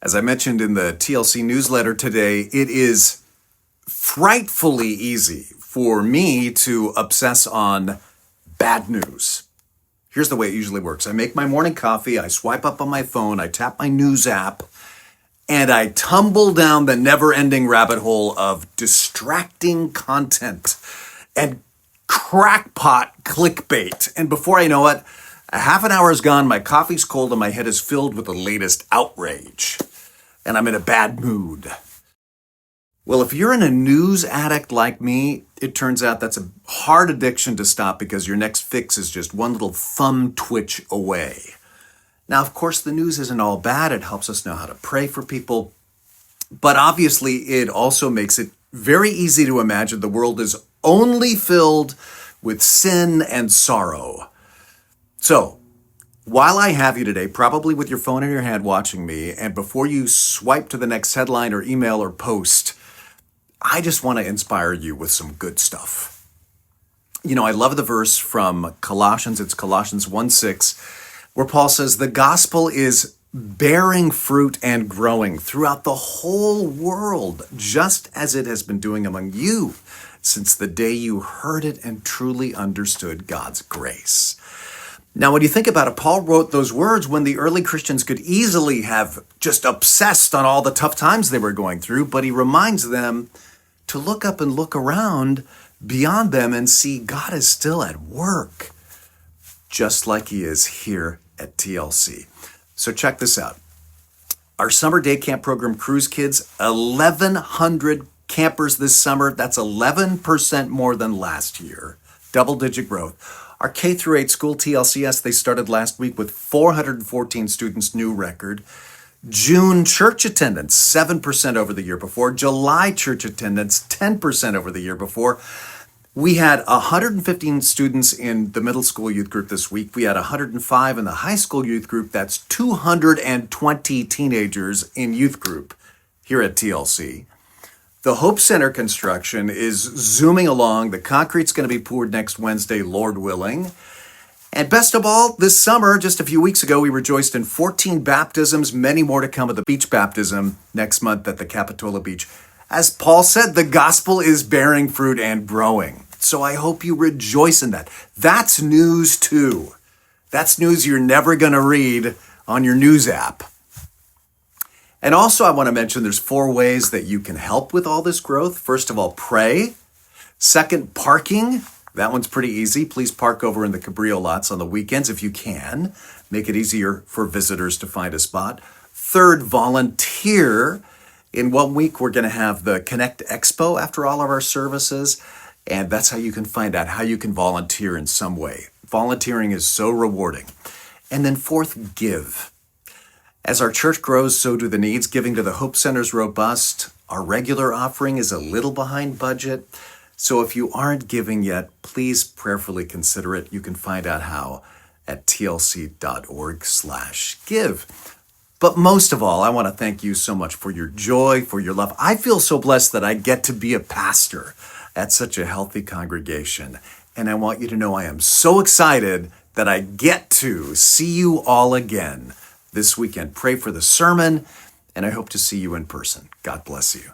As I mentioned in the TLC newsletter today, it is frightfully easy for me to obsess on bad news. Here's the way it usually works. I make my morning coffee, I swipe up on my phone, I tap my news app, and I tumble down the never-ending rabbit hole of distracting content and crackpot clickbait. And before I know it, a half an hour is gone, my coffee's cold, and my head is filled with the latest outrage. And I'm in a bad mood. Well, if you're a news addict like me, it turns out that's a hard addiction to stop because your next fix is just one little thumb twitch away. Now, of course, the news isn't all bad. It helps us know how to pray for people. But obviously, it also makes it very easy to imagine the world is only filled with sin and sorrow. So, while I have you today, probably with your phone in your hand watching me, and before you swipe to the next headline or email or post, I just want to inspire you with some good stuff. You know, I love the verse from Colossians. It's Colossians 1:6, where Paul says, the gospel is bearing fruit and growing throughout the whole world, just as it has been doing among you since the day you heard it and truly understood God's grace. Now, when you think about it, Paul wrote those words when the early Christians could easily have just obsessed on all the tough times they were going through, but he reminds them to look up and look around beyond them and see God is still at work, just like he is here at TLC. So check this out. Our summer day camp program, Cruise Kids, 1,100 campers this summer. That's 11% more than last year. Double-digit growth. Our K through 8 school TLCS, they started last week with 414 students, new record. June church attendance, 7% over the year before. July church attendance, 10% over the year before. We had 115 students in the middle school youth group this week. We had 105 in the high school youth group. That's 220 teenagers in youth group here at TLC. The Hope Center construction is zooming along. The concrete's going to be poured next Wednesday, Lord willing. And best of all, this summer, just a few weeks ago, we rejoiced in 14 baptisms, many more to come at the beach baptism next month at the Capitola Beach. As Paul said, the gospel is bearing fruit and growing. So I hope you rejoice in that. That's news too. That's news you're never going to read on your news app. And also I want to mention there's 4 ways that you can help with all this growth. First of all, pray. Second, parking. That one's pretty easy. Please park over in the Cabrillo lots on the weekends if you can. Make it easier for visitors to find a spot. Third, volunteer. In 1 week, we're going to have the Connect Expo after all of our services. And that's how you can find out how you can volunteer in some way. Volunteering is so rewarding. And then fourth, give. As our church grows, so do the needs. Giving to the Hope Center is robust. Our regular offering is a little behind budget. So if you aren't giving yet, please prayerfully consider it. You can find out how at tlc.org/give. But most of all, I want to thank you so much for your joy, for your love. I feel so blessed that I get to be a pastor at such a healthy congregation. And I want you to know I am so excited that I get to see you all again this weekend. Pray for the sermon, and I hope to see you in person. God bless you.